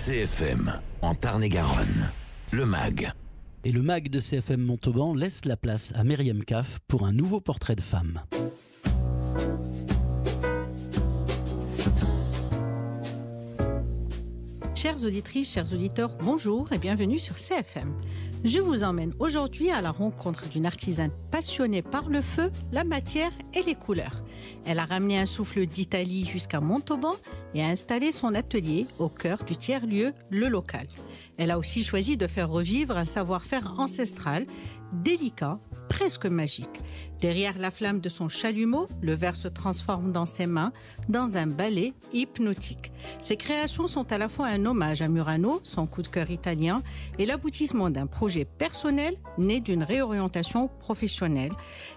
CFM, en Tarn-et-Garonne, le MAG. Et le MAG de CFM Montauban laisse la place à Myriam Caff pour un nouveau portrait de femme. Chères auditrices, chers auditeurs, bonjour et bienvenue sur CFM. Je vous emmène aujourd'hui à la rencontre d'une artisane passionnée par le feu, la matière et les couleurs. Elle a ramené un souffle d'Italie jusqu'à Montauban et a installé son atelier au cœur du tiers-lieu, le local. Elle a aussi choisi de faire revivre un savoir-faire ancestral, délicat, presque magique. Derrière la flamme de son chalumeau, le verre se transforme dans ses mains, dans un ballet hypnotique. Ses créations sont à la fois un hommage à Murano, son coup de cœur italien, et l'aboutissement d'un projet personnel né d'une réorientation professionnelle.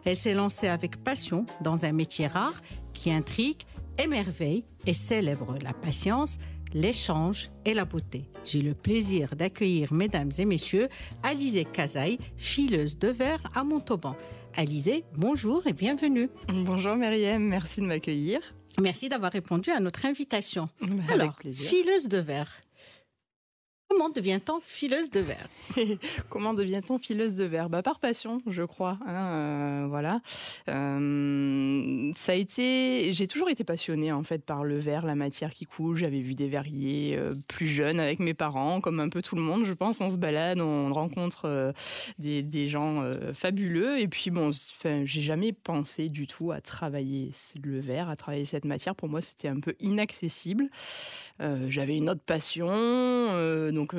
Elle s'est lancée avec passion dans un métier rare qui intrigue, émerveille et célèbre la patience, l'échange et la beauté. J'ai le plaisir d'accueillir, mesdames et messieurs, Alizée Cazaille, fileuse de verre à Montauban. Alizée, bonjour et bienvenue. Bonjour Myriam, merci de m'accueillir. Merci d'avoir répondu à notre invitation. Avec Alors, plaisir. fileuse de verre. Comment devient-on fileuse de verre? Comment devient-on fileuse de verre? Par passion, je crois. Voilà. Ça a été. J'ai toujours été passionnée en fait par le verre, la matière qui coule. J'avais vu des verriers plus jeunes avec mes parents, comme un peu tout le monde, je pense. On se balade, on rencontre des gens fabuleux. Et puis j'ai jamais pensé du tout à travailler le verre, à travailler cette matière. Pour moi, c'était un peu inaccessible. J'avais une autre passion. Donc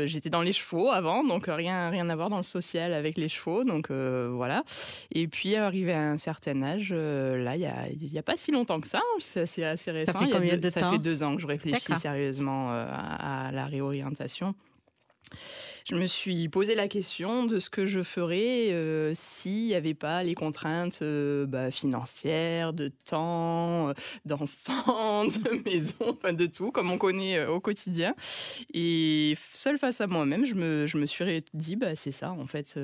j'étais dans les chevaux avant, donc rien à voir dans le social avec les chevaux, donc voilà. Et puis arrivé à un certain âge, là il y a pas si longtemps que ça, c'est assez récent. Ça fait combien de temps? Ça fait 2 ans que je réfléchis D'accord. sérieusement à la réorientation. Je me suis posé la question de ce que je ferais s'il n'y avait pas les contraintes financières, de temps, d'enfants, de maison, enfin de tout, comme on connaît au quotidien. Et seule face à moi-même, je me suis dit, c'est ça, en fait.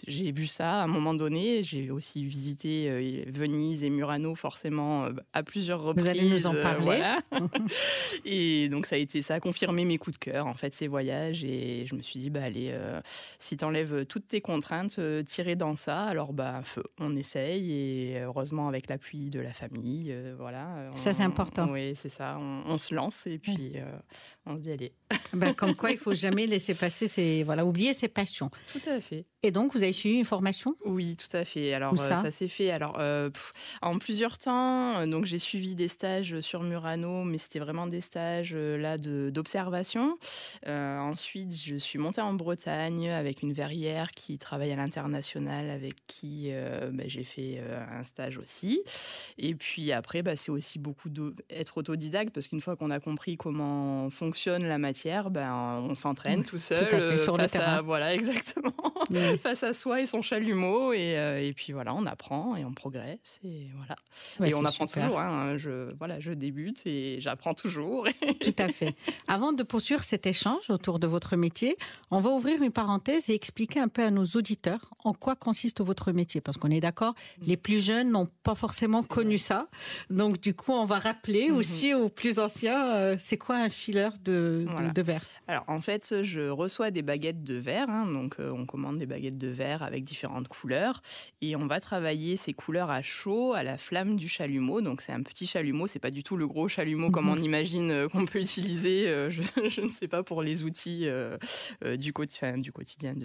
J'ai vu ça à un moment donné. J'ai aussi visité Venise et Murano, forcément, à plusieurs reprises. Vous allez nous en parler. Voilà. Et donc, ça a confirmé mes coups de cœur, en fait, ces voyages. Et je me suis dit, allez, si t'enlèves toutes tes contraintes, tirer dans ça, alors feu, on essaye, et heureusement avec l'appui de la famille, voilà. Ça, c'est important. Oui, c'est ça, on se lance et puis on se dit allez. Comme quoi, il faut jamais laisser passer oublier ses passions. Tout à fait. Et donc, vous avez suivi une formation? Oui, tout à fait. Alors, Où ça ça s'est fait en plusieurs temps. Donc, j'ai suivi des stages sur Murano, mais c'était vraiment des stages d'observation. Ensuite, je suis montée en Bretagne avec une verrière qui travaille à l'international, avec qui j'ai fait un stage aussi. Et puis après, c'est aussi beaucoup être autodidacte, parce qu'une fois qu'on a compris comment fonctionne la matière, on s'entraîne tout seul. Tout à fait, sur le terrain. Voilà, exactement. Oui. Face à soi et son chalumeau, et puis voilà, on apprend et on progresse, et voilà. Ouais, et on c'est apprend super. toujours, je débute et j'apprends toujours. Tout à fait. Avant de poursuivre cet échange autour de votre métier, on va ouvrir une parenthèse et expliquer un peu à nos auditeurs en quoi consiste votre métier. Parce qu'on est d'accord, les plus jeunes n'ont pas forcément connu ça. Donc du coup, on va rappeler aussi aux plus anciens, c'est quoi un fileur de verre? Alors en fait, je reçois des baguettes de verre, donc on commande des baguettes de verre avec différentes couleurs, et on va travailler ces couleurs à chaud à la flamme du chalumeau. Donc c'est un petit chalumeau, c'est pas du tout le gros chalumeau comme on imagine qu'on peut utiliser, je ne sais pas, pour les outils du quotidien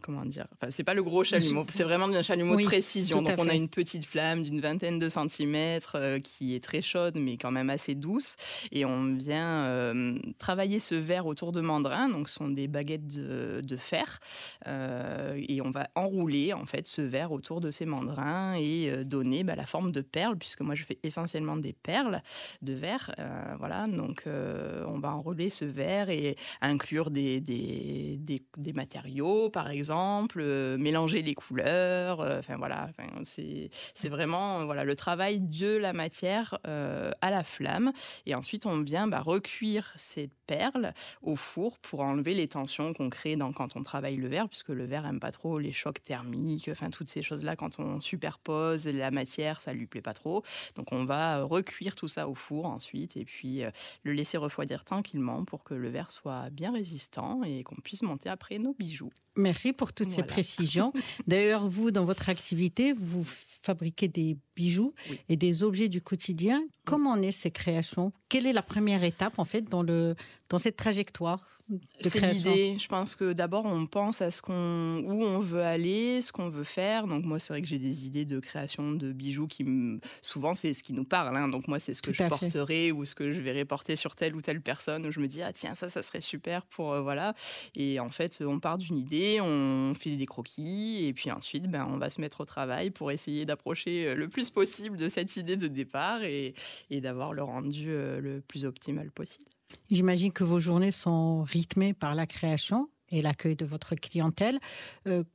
comment dire, enfin c'est pas le gros chalumeau, c'est vraiment un chalumeau de précision. Donc on a une petite flamme d'une 20aine de centimètres qui est très chaude mais quand même assez douce, et on vient travailler ce verre autour de mandrins. Donc ce sont des baguettes de fer, et on va enrouler en fait ce verre autour de ces mandrins et donner la forme de perles, puisque moi je fais essentiellement des perles de verre, voilà. Donc on va enrouler ce verre et inclure des matériaux, par exemple, mélanger les couleurs, c'est vraiment le travail de la matière à la flamme. Et ensuite on vient recuire ces perles au four pour enlever les tensions qu'on crée quand on travaille travaille le verre, puisque le verre n'aime pas trop les chocs thermiques, enfin toutes ces choses-là, quand on superpose la matière, ça ne lui plaît pas trop. Donc on va recuire tout ça au four ensuite et puis le laisser refroidir tranquillement pour que le verre soit bien résistant et qu'on puisse monter après nos bijoux. Merci pour toutes ces précisions. D'ailleurs, vous, dans votre activité, vous fabriquez des bijoux et des objets du quotidien. Comment naissent ces créations? Quelle est la première étape, en fait, dans cette trajectoire de création? C'est l'idée. Je pense que d'abord, on pense à où on veut aller, ce qu'on veut faire. Donc moi, c'est vrai que j'ai des idées de création de bijoux souvent, c'est ce qui nous parle. Hein. Donc moi, c'est ce que je porterai ou ce que je verrai porter sur telle ou telle personne où je me dis, ah tiens, ça serait super pour... voilà. Et en fait, on part d'une idée, on fait des croquis et puis ensuite, on va se mettre au travail pour essayer d'approcher le plus possible de cette idée de départ et d'avoir le rendu le plus optimal possible. J'imagine que vos journées sont rythmées par la création et l'accueil de votre clientèle.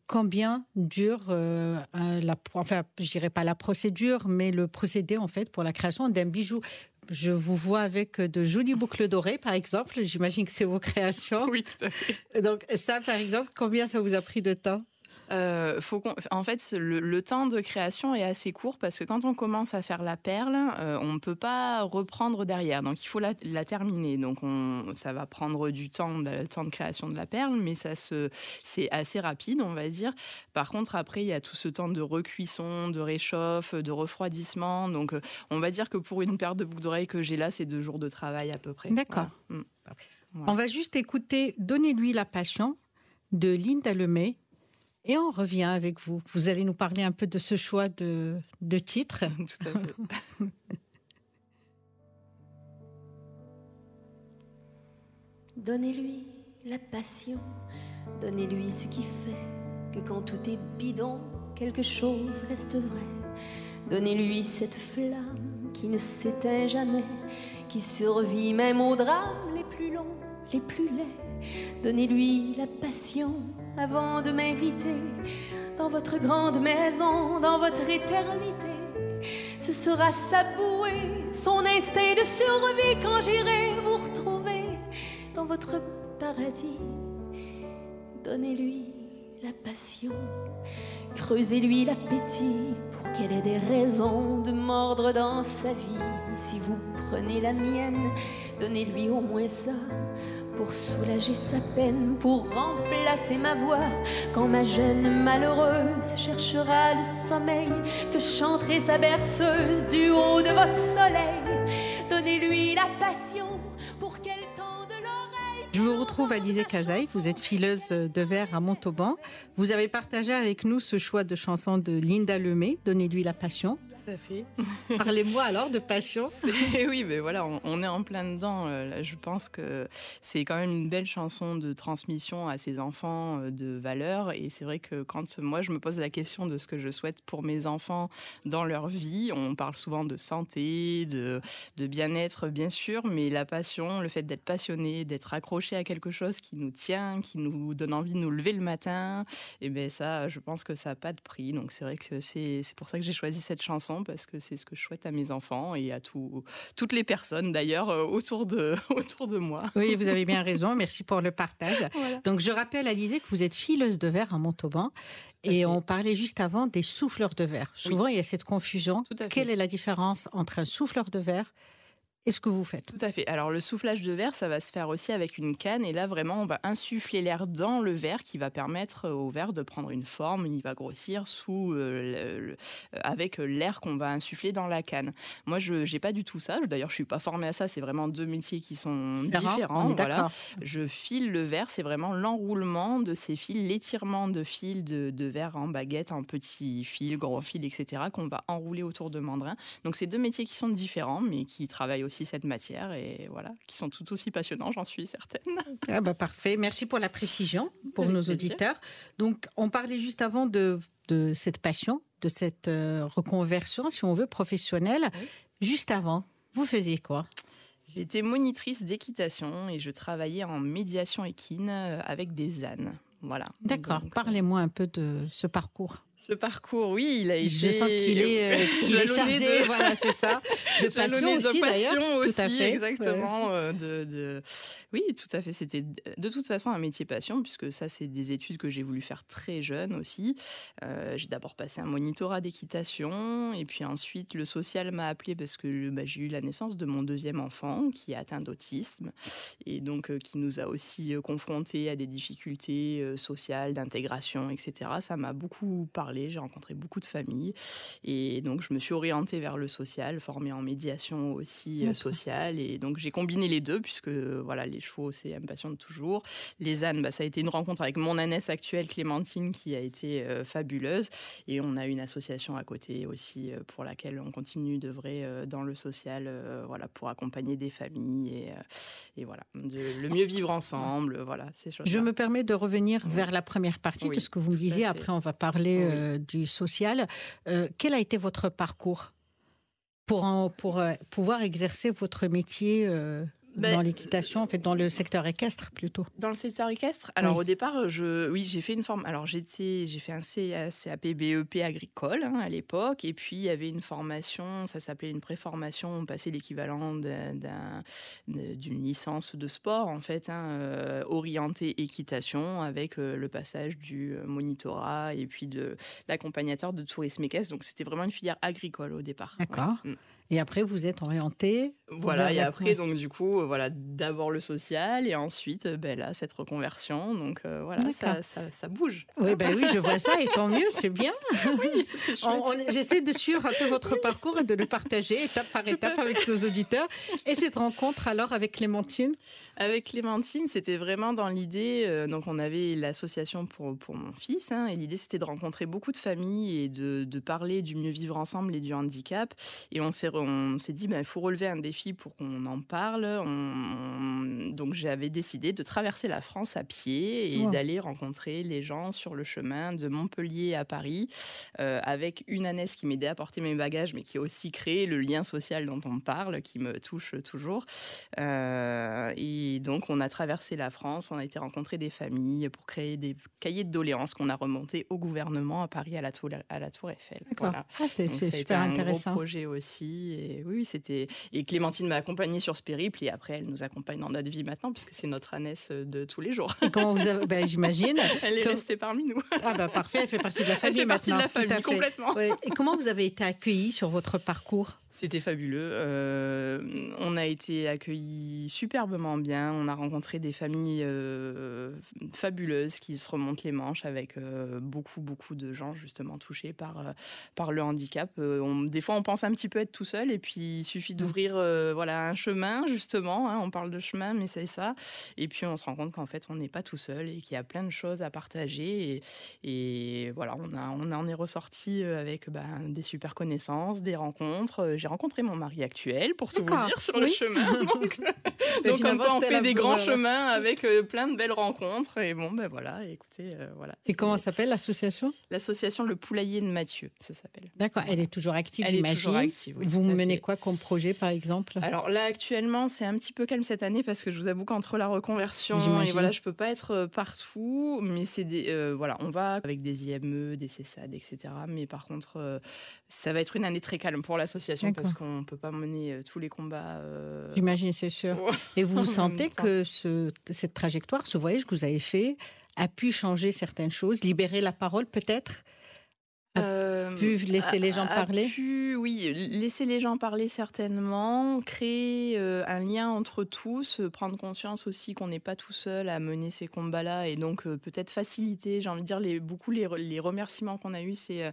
Combien dure, je dirais pas la procédure, mais le procédé en fait pour la création d'un bijou? Je vous vois avec de jolies boucles dorées, par exemple. J'imagine que c'est vos créations. Oui, tout à fait. Donc ça, par exemple, combien ça vous a pris de temps? En fait, le temps de création est assez court parce que quand on commence à faire la perle, on ne peut pas reprendre derrière. Donc, il faut la terminer. Donc, ça va prendre du temps, le temps de création de la perle, mais c'est assez rapide, on va dire. Par contre, après, il y a tout ce temps de recuisson, de réchauffe, de refroidissement. Donc, on va dire que pour une paire de boucles d'oreilles que j'ai là, c'est 2 jours de travail à peu près. D'accord. Voilà. On va juste écouter « Donnez-lui la passion » de Linda Lemay. Et on revient avec vous. Vous allez nous parler un peu de ce choix de titre. Tout à fait. Donnez-lui la passion, donnez-lui ce qui fait que quand tout est bidon, quelque chose reste vrai. Donnez-lui cette flamme qui ne s'éteint jamais, qui survit même aux drames les plus longs, les plus laids. Donnez-lui la passion avant de m'inviter dans votre grande maison, dans votre éternité. Ce sera sa bouée, son instinct de survie quand j'irai vous retrouver dans votre paradis. Donnez-lui la passion, creusez-lui l'appétit pour qu'elle ait des raisons de mordre dans sa vie. Si vous prenez la mienne, donnez-lui au moins ça, pour soulager sa peine, pour remplacer ma voix. Quand ma jeune malheureuse cherchera le sommeil, que chanterait sa berceuse du haut de votre soleil. Donnez-lui la passion pour qu'elle tende l'oreille. Je vous retrouve Alizée Kazaï, vous êtes fileuse de verre à Montauban. Vous avez partagé avec nous ce choix de chanson de Linda Lemay, Donnez-lui la passion. Tout à fait. Parlez-moi alors de passion. Oui, mais voilà, on est en plein dedans. Là, je pense que c'est quand même une belle chanson de transmission à ses enfants de valeurs. Et c'est vrai que quand moi, je me pose la question de ce que je souhaite pour mes enfants dans leur vie, on parle souvent de santé, de bien-être, bien sûr, mais la passion, le fait d'être passionné, d'être accroché à quelque chose qui nous tient, qui nous donne envie de nous lever le matin, et bien ça, je pense que ça n'a pas de prix. Donc c'est vrai que c'est pour ça que j'ai choisi cette chanson, parce que c'est ce que je souhaite à mes enfants et à toutes les personnes d'ailleurs autour de moi. Oui, vous avez bien raison. Merci pour le partage. Voilà. Donc je rappelle, Alizée, que vous êtes fileuse de verre à Montauban. Et on parlait juste avant des souffleurs de verre. Souvent, il y a cette confusion. Quelle est la différence entre un souffleur de verre et ce que vous faites? Tout à fait. Alors, le soufflage de verre, ça va se faire aussi avec une canne. Et là, vraiment, on va insuffler l'air dans le verre qui va permettre au verre de prendre une forme. Il va grossir avec l'air qu'on va insuffler dans la canne. Moi, je n'ai pas du tout ça. D'ailleurs, je ne suis pas formée à ça. C'est vraiment 2 métiers qui sont différents. Voilà. Je file le verre. C'est vraiment l'enroulement de ces fils, l'étirement de fils de verre en baguette, en petits fils, gros fils, etc., qu'on va enrouler autour de mandrin. Donc, c'est 2 métiers qui sont différents, mais qui travaillent aussi cette matière et voilà, qui sont tout aussi passionnants, j'en suis certaine. Ah bah parfait, merci pour la précision pour avec nos plaisir. Auditeurs. Donc, on parlait juste avant de cette passion, de cette reconversion, si on veut, professionnelle. Oui. Juste avant, vous faisiez quoi? J'étais monitrice d'équitation et je travaillais en médiation équine avec des ânes. Voilà. D'accord, parlez-moi un peu de ce parcours. Ce parcours, oui, il a été... Je sens qu'il est chargé, voilà, c'est ça. De passion aussi, d'ailleurs. Aussi, tout à fait. Exactement. Ouais. Oui, tout à fait. C'était de toute façon un métier passion, puisque ça, c'est des études que j'ai voulu faire très jeune aussi. J'ai d'abord passé un monitorat d'équitation, et puis ensuite, le social m'a appelée parce que j'ai eu la naissance de mon deuxième enfant, qui est atteint d'autisme, et donc qui nous a aussi confrontés à des difficultés sociales, d'intégration, etc. Ça m'a beaucoup parlé. J'ai rencontré beaucoup de familles et donc je me suis orientée vers le social, formée en médiation aussi sociale, et donc j'ai combiné les deux puisque voilà, les chevaux c'est une passion de toujours. Les ânes, ça a été une rencontre avec mon ânesse actuelle Clémentine qui a été fabuleuse, et on a une association à côté aussi pour laquelle on continue d'œuvrer dans le social, voilà, pour accompagner des familles et voilà, le mieux vivre ensemble, voilà, ces choses-là. Je me permets de revenir vers la première partie de ce que vous me disiez. Après, on va parler du social. Quel a été votre parcours pour pouvoir exercer votre métier dans l'équitation, en fait, dans le secteur équestre plutôt? Dans le secteur équestre, alors au départ, j'ai fait une forme. Alors j'ai fait un CAP BEP agricole à l'époque, et puis il y avait une formation, ça s'appelait une préformation. On passait l'équivalent d'une licence de sport en fait, orientée équitation, avec le passage du monitorat et puis de l'accompagnateur de tourisme équestre. Donc c'était vraiment une filière agricole au départ. D'accord. Ouais. Et après, vous êtes orienté. Voilà, et après, donc du coup, voilà, d'abord le social, et ensuite, là, cette reconversion. Donc voilà, ça bouge. Oui, oui, je vois ça, et tant mieux, c'est bien. Oui, c'est chouette. J'essaie de suivre un peu votre parcours et de le partager étape par étape avec nos auditeurs. Et cette rencontre alors avec Clémentine? Avec Clémentine, c'était vraiment dans l'idée, donc on avait l'association pour mon fils, et l'idée c'était de rencontrer beaucoup de familles et de parler du mieux vivre ensemble et du handicap. Et on s'est dit, il faut relever un défi pour qu'on en parle. Donc j'avais décidé de traverser la France à pied et d'aller rencontrer les gens sur le chemin de Montpellier à Paris, avec une ânesse qui m'aidait à porter mes bagages, mais qui a aussi créé le lien social dont on parle, qui me touche toujours. Et donc on a traversé la France, on a été rencontrer des familles pour créer des cahiers de doléances qu'on a remontés au gouvernement à Paris, à la Tour Eiffel. Voilà. C'est super intéressant. Un gros projet aussi. Et oui, et Clémentine m'a accompagnée sur ce périple, et après elle nous accompagne dans notre vie maintenant, puisque c'est notre ânesse de tous les jours. Et comment vous avez... j'imagine. Elle est restée parmi nous. Parfait, elle fait partie de la famille maintenant. Elle fait partie de la famille, complètement. Ouais. Et comment vous avez été accueillis sur votre parcours? C'était fabuleux. On a été accueillis superbement bien. On a rencontré des familles fabuleuses qui se remontent les manches, avec beaucoup de gens justement touchés par le handicap. Des fois, on pense un petit peu être tout seul, et puis il suffit d'ouvrir un chemin justement. On parle de chemin, mais c'est ça. Et puis on se rend compte qu'en fait, on n'est pas tout seul et qu'il y a plein de choses à partager. Et voilà, on en est ressorti avec des super connaissances, des rencontres. J'ai rencontré mon mari actuel, pour tout vous dire, sur le chemin. Donc comme quoi, on fait des grands chemins avec plein de belles rencontres. Et voilà, écoutez, voilà. Et comment s'appelle l'association? L'association Le Poulailler de Mathieu, ça s'appelle. D'accord, elle est toujours active, j'imagine. Elle est toujours active, oui. Vous menez quoi comme projet, par exemple? Alors là, actuellement, c'est un petit peu calme cette année, parce que je vous avoue qu'entre la reconversion et voilà, je peux pas être partout, mais c'est on va avec des IME, des CESAD, etc. Mais par contre, ça va être une année très calme pour l'association. D'accord. Parce qu'on peut pas mener tous les combats. J'imagine, c'est sûr. Et vous sentez que cette trajectoire, ce voyage que vous avez fait, a pu changer certaines choses, libérer la parole peut-être? Pu laisser les gens parler? Oui, laisser les gens parler certainement, créer un lien entre tous, prendre conscience aussi qu'on n'est pas tout seul à mener ces combats-là, et donc peut-être faciliter, j'ai envie de dire, les remerciements qu'on a eus, c'est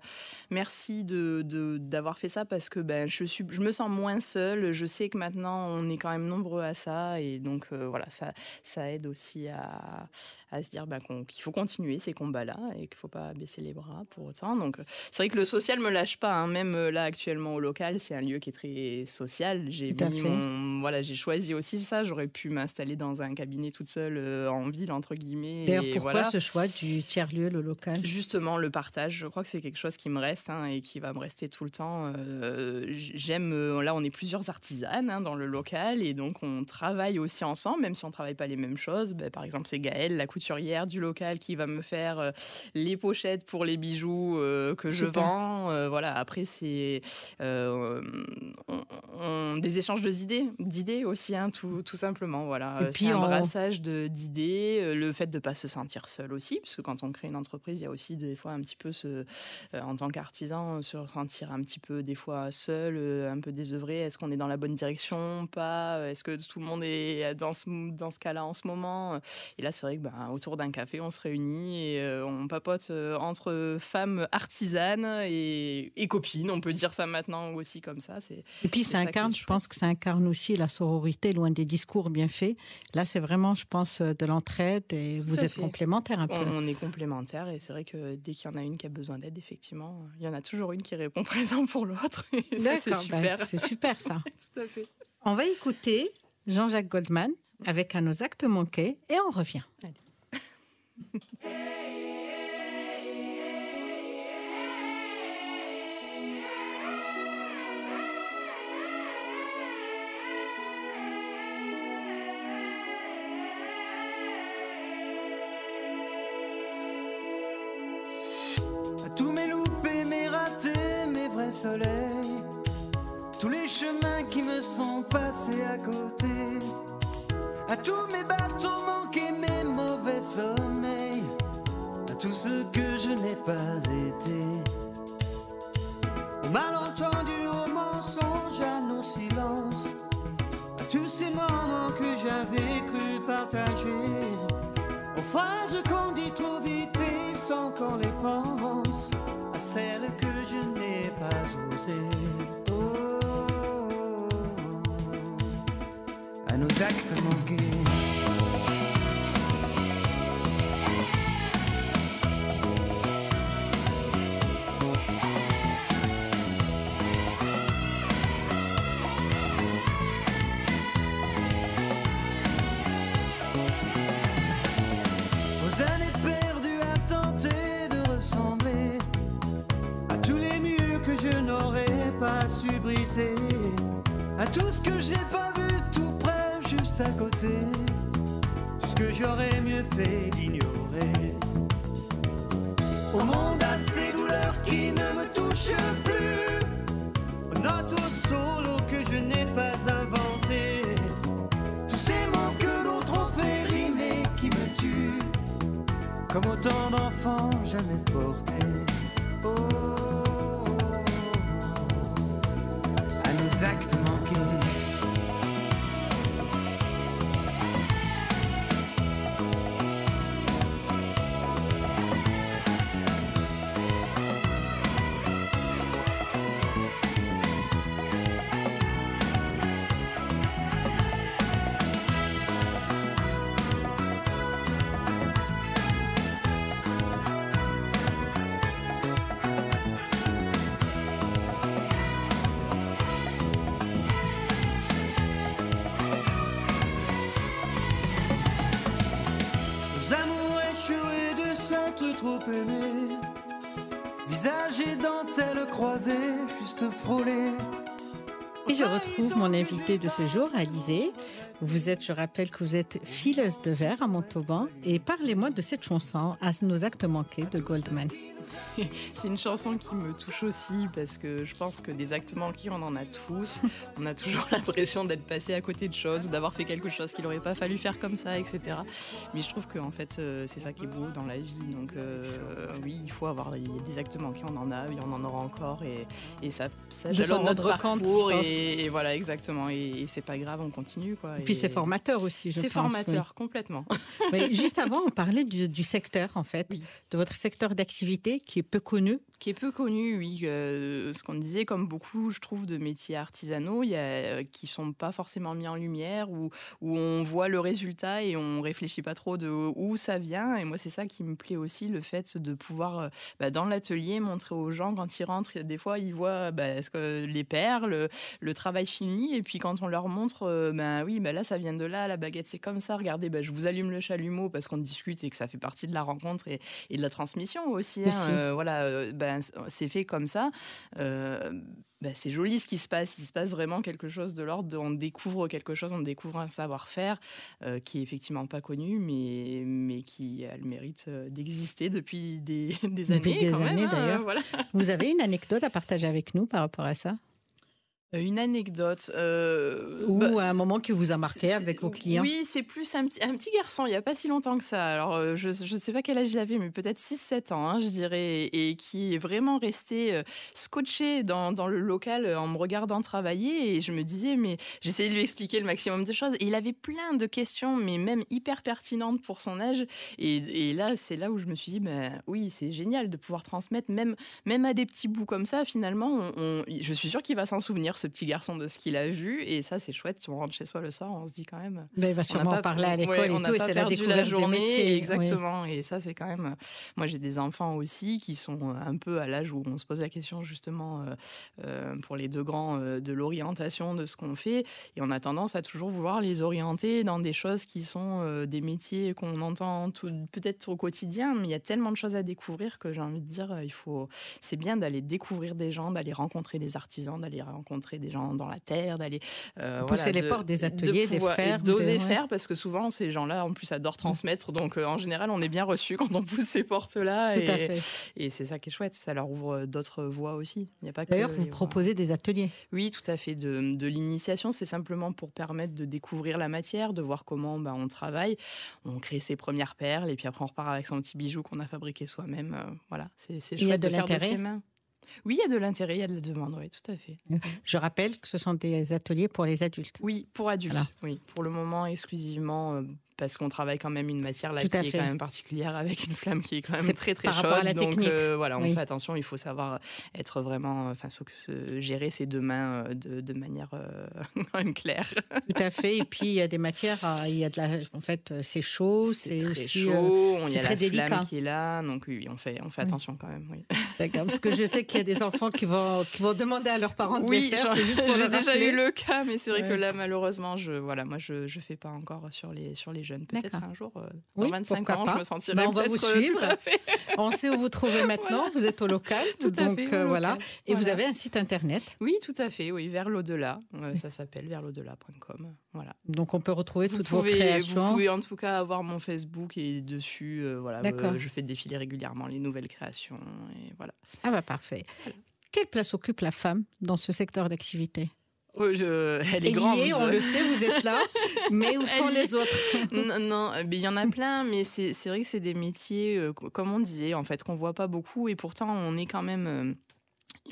merci d'avoir fait ça, parce que je me sens moins seule, je sais que maintenant on est quand même nombreux à ça, et donc voilà, ça aide aussi à se dire qu'il faut continuer ces combats-là et qu'il ne faut pas baisser les bras pour autant. Donc c'est vrai que le social me lâche pas, même là actuellement. actuellement au local, c'est un lieu qui est très social. J'ai choisi aussi ça. J'aurais pu m'installer dans un cabinet toute seule en ville, entre guillemets. D'ailleurs, pourquoi ce choix du tiers-lieu, le local ? Justement, le partage. Je crois que c'est quelque chose qui me reste et qui va me rester tout le temps. J'aime. Là, on est plusieurs artisanes dans le local et donc on travaille aussi ensemble, même si on ne travaille pas les mêmes choses. Par exemple, c'est Gaëlle, la couturière du local, qui va me faire les pochettes pour les bijoux que je vends. Après, c'est des échanges d'idées aussi, tout simplement. Voilà. Et puis, c'est un brassage d'idées, le fait de ne pas se sentir seul aussi, parce que quand on crée une entreprise, il y a aussi des fois un petit peu, en tant qu'artisan, se sentir un petit peu des fois seul, un peu désœuvré. Est-ce qu'on est dans la bonne direction, pas ? Est-ce que tout le monde est dans ce cas-là en ce moment ? Et là, c'est vrai que autour d'un café, on se réunit et on papote entre femmes artisanes et copines, on peut dire ça maintenant aussi comme ça. Et puis je pense que ça incarne aussi la sororité, loin des discours bien faits. Là, c'est vraiment, je pense, de l'entraide et vous êtes complémentaires un peu. On est complémentaires et c'est vrai que dès qu'il y en a une qui a besoin d'aide, effectivement, il y en a toujours une qui répond présent pour l'autre. Et ça, c'est super. C'est super ça. Tout à fait. On va écouter Jean-Jacques Goldman avec À nos actes manqués et on revient. Allez. Tous mes loupés, mes ratés, mes vrais soleils, tous les chemins qui me sont passés à côté, à tous mes bateaux manqués, mes mauvais sommeils, à tout ce que je n'ai pas été, aux malentendus, aux mensonges, à nos silences, à tous ces moments que j'avais cru partager, aux phrases qu'on dit trop vite et sans qu'on les pense, à celles que je n'ai pas osées. Oh, à nos actes manqués. Aux années perdues à tenter de ressembler à tous les murs que je n'aurais pas su briser, à tout ce que j'ai pas vu tout près, juste à côté, tout ce que j'aurais mieux fait d'ignorer. Au monde à ces douleurs qui ne me touchent plus, aux notes au solo que je n'ai pas inventé, tous ces mots que l'autre ont fait rimer qui me tuent, comme autant d'enfants jamais portés. Oh, à nos actes manqués. Aux amours échoués de s'être trop aimé, visage et dentelle croisée, juste frôlée. Et je retrouve mon invité de ce jour, Alizée. Je rappelle que vous êtes fileuse de verre à Montauban. Et parlez-moi de cette chanson, À nos actes manqués, de Goldman. C'est une chanson qui me touche aussi parce que je pense que des actes manqués, on en a tous. On a toujours l'impression d'être passé à côté de choses ou d'avoir fait quelque chose qu'il n'aurait pas fallu faire comme ça, etc. Mais je trouve qu'en fait, c'est ça qui est beau dans la vie. Donc oui, il faut avoir des actes manqués, on en a, et on en aura encore. Et ça jalonne notre parcours. Et voilà, exactement. Et c'est pas grave, on continue, quoi. Et puis c'est formateur aussi, je pense. C'est formateur, complètement. Mais juste avant, on parlait du secteur, en fait, de votre secteur d'activité qui est peu connu, Qui est peu connu, oui. Ce qu'on disait, comme beaucoup, je trouve, de métiers artisanaux, qui sont pas forcément mis en lumière, où on voit le résultat et on réfléchit pas trop de où ça vient. Et moi, c'est ça qui me plaît aussi, le fait de pouvoir, dans l'atelier, montrer aux gens, quand ils rentrent, des fois, ils voient les perles, le travail fini. Et puis, quand on leur montre, là, ça vient de là, la baguette, c'est comme ça. Regardez, je vous allume le chalumeau parce qu'on discute et que ça fait partie de la rencontre et de la transmission aussi. C'est fait comme ça. C'est joli ce qui se passe. Il se passe vraiment quelque chose de l'ordre. On découvre quelque chose, on découvre un savoir-faire qui est effectivement pas connu, mais qui a le mérite d'exister depuis des années. Depuis des années d'ailleurs. Voilà. Vous avez une anecdote à partager avec nous par rapport à ça? Une anecdote. Ou un moment qui vous a marqué avec vos clients? Oui, c'est plus un petit garçon, il n'y a pas si longtemps que ça. Alors, je ne sais pas quel âge il avait, mais peut-être 6-7 ans, je dirais, et qui est vraiment resté scotché dans le local en me regardant travailler. Et je me disais, mais j'essayais de lui expliquer le maximum de choses. Et il avait plein de questions, mais même hyper pertinentes pour son âge. Et là, c'est là où je me suis dit, oui, c'est génial de pouvoir transmettre, même à des petits bouts comme ça, finalement, je suis sûre qu'il va s'en souvenir, ce petit garçon, de ce qu'il a vu, et ça c'est chouette. Si on rentre chez soi le soir, on se dit quand même, il va sûrement en parler à l'école et tout, et c'est la découverte la journée, des métiers. exactement. Et ça c'est quand même, moi j'ai des enfants aussi qui sont un peu à l'âge où on se pose la question justement pour les deux grands de l'orientation de ce qu'on fait, et on a tendance à toujours vouloir les orienter dans des choses qui sont des métiers qu'on entend peut-être au quotidien, mais il y a tellement de choses à découvrir que j'ai envie de dire, c'est bien d'aller découvrir des gens, d'aller rencontrer des artisans, d'aller rencontrer des gens dans la terre, d'aller pousser les portes des ateliers, des fermes, d'oser faire, parce que souvent ces gens-là en plus adorent transmettre, donc en général on est bien reçu quand on pousse ces portes-là. Tout à fait. Et c'est ça qui est chouette, ça leur ouvre d'autres voies aussi. Il y a pas D'ailleurs, vous proposez des ateliers? Oui, tout à fait. De l'initiation, c'est simplement pour permettre de découvrir la matière, de voir comment on travaille. On crée ses premières perles et puis après on repart avec son petit bijou qu'on a fabriqué soi-même. Voilà, c'est chouette de faire de ses mains. Oui, il y a de l'intérêt, il y a de la demande, oui, tout à fait. Je rappelle que ce sont des ateliers pour les adultes. Oui, pour adultes, voilà. Oui, pour le moment exclusivement, parce qu'on travaille quand même une matière là qui est quand même particulière, avec une flamme qui est quand même très très chaude. À la donc technique. On fait attention, il faut savoir être vraiment, gérer ses deux mains de manière claire. Tout à fait. Et puis il y a des matières, en fait, c'est chaud, c'est très aussi chaud, il y a très la délicat. Flamme qui est là, donc oui, on fait attention quand même. Oui. D'accord, parce que je sais qu'il y a des enfants qui vont demander à leurs parents de les faire. J'ai déjà eu le cas, mais c'est vrai que là, malheureusement, je fais pas encore sur les jeunes. Peut-être un jour, dans 25 ans, je me sentirai on va vous suivre. On sait où vous trouvez maintenant. Voilà. Vous êtes au local. Tout à fait. Voilà. Et vous avez un site internet? Oui, tout à fait. Oui, Vers l'au-delà. Ça s'appelle verslaudela.com. Voilà. Donc on peut retrouver toutes vos créations. Vous pouvez en tout cas avoir mon Facebook et dessus, je fais défiler régulièrement les nouvelles créations. Et voilà. Ah bah parfait. Voilà. Quelle place occupe la femme dans ce secteur d'activité? Elle est grande. On le sait, vous êtes là, mais où sont les autres? Non, il y en a plein, mais c'est vrai que c'est des métiers, comme on disait, en fait, qu'on voit pas beaucoup, et pourtant on est quand même...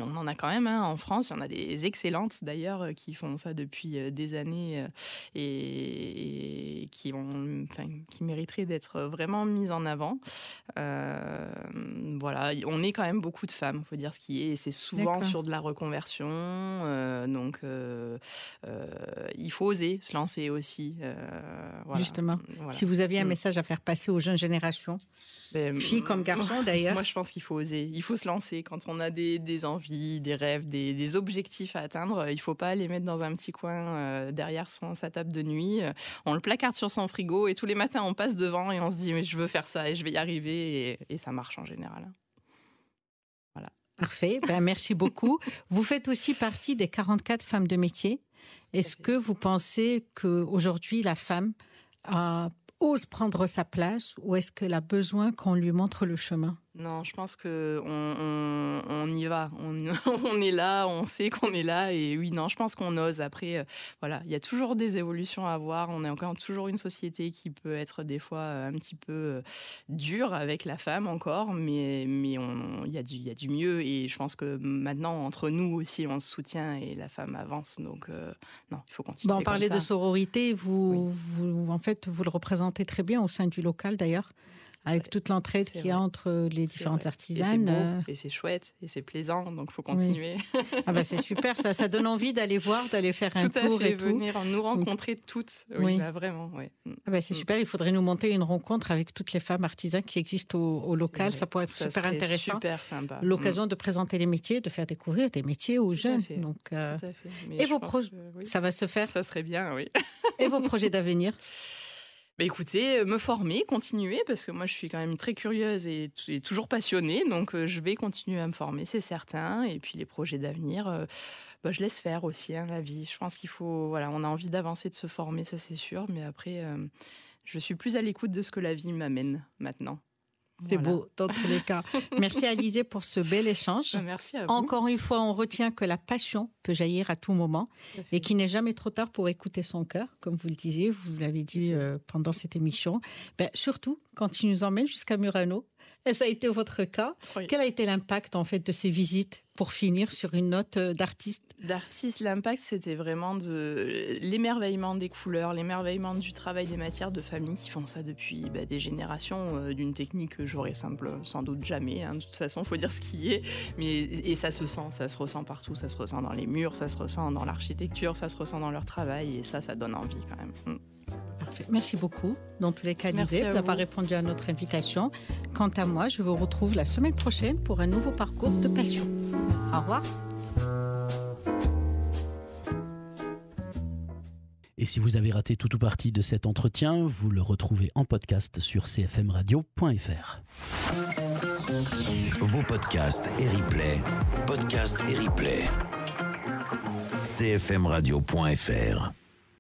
on en a quand même en France, il y en a des excellentes d'ailleurs qui font ça depuis des années et qui mériteraient d'être vraiment mises en avant. Voilà, on est quand même beaucoup de femmes, il faut dire ce qui est, et c'est souvent sur de la reconversion, donc il faut oser se lancer aussi. Voilà. Justement, si vous aviez un message à faire passer aux jeunes générations, filles comme garçons d'ailleurs. Moi je pense qu'il faut oser, il faut se lancer quand on a des envies, des rêves, des objectifs à atteindre. Il ne faut pas les mettre dans un petit coin derrière sa table de nuit. On le placarde sur son frigo et tous les matins on passe devant et on se dit mais je veux faire ça et je vais y arriver, et ça marche en général. Voilà. Parfait, merci beaucoup. Vous faites aussi partie des 44 femmes de métier. Est-ce que vous pensez qu'aujourd'hui la femme ose prendre sa place, ou est-ce qu'elle a besoin qu'on lui montre le chemin? Non, je pense qu'on y va. On est là, on sait qu'on est là. Et oui, non, je pense qu'on ose. Après, il y a toujours des évolutions à voir. On est encore toujours une société qui peut être des fois un petit peu dure avec la femme encore. Mais il y a du mieux. Et je pense que maintenant, entre nous aussi, on se soutient et la femme avance. Donc, non, il faut continuer. On parlait de sororité. En fait, vous le représentez très bien au sein du local, d'ailleurs, avec toute l'entraide qu'il y a entre les différentes artisanes. Et c'est beau, et c'est chouette, et c'est plaisant, donc il faut continuer. Oui. C'est super, ça donne envie d'aller voir, d'aller faire un tour et tout. Venir nous rencontrer toutes. Oui, là, vraiment. Ouais. C'est super, il faudrait nous monter une rencontre avec toutes les femmes artisanes qui existent au local. Ça pourrait être super intéressant. Super sympa. L'occasion de présenter les métiers, de faire découvrir des métiers aux jeunes. Donc, tout à fait. Et vos projets, ça va se faire? Ça serait bien, oui. Et vos projets d'avenir? Écoutez, me former, continuer, parce que moi je suis quand même très curieuse et toujours passionnée, donc je vais continuer à me former, c'est certain. Et puis les projets d'avenir, je laisse faire aussi la vie. Je pense qu'il faut, on a envie d'avancer, de se former, ça c'est sûr, mais après, je suis plus à l'écoute de ce que la vie m'amène maintenant. C'est beau, dans tous les cas. Merci Alizée pour ce bel échange. Merci à vous. Encore une fois, on retient que la passion peut jaillir à tout moment et qu'il n'est jamais trop tard pour écouter son cœur, comme vous le disiez, vous l'avez dit pendant cette émission. Surtout quand il nous emmène jusqu'à Murano. Et ça a été votre cas. Oui. Quel a été l'impact en fait de ces visites pour finir sur une note d'artiste? L'impact, c'était vraiment l'émerveillement des couleurs, l'émerveillement du travail des matières de famille qui font ça depuis des générations, d'une technique que j'aurais sans doute jamais. De toute façon, il faut dire ce qui est. Et ça se sent, ça se ressent partout. Ça se ressent dans les murs, ça se ressent dans l'architecture, ça se ressent dans leur travail. Et ça donne envie quand même. Parfait. Merci beaucoup, dans tous les cas, Alizée, d'avoir répondu à notre invitation. Quant à moi, je vous retrouve la semaine prochaine pour un nouveau parcours de passion. Merci. Au revoir. Et si vous avez raté tout ou partie de cet entretien, vous le retrouvez en podcast sur cfmradio.fr. Vos podcasts et replays, cfmradio.fr.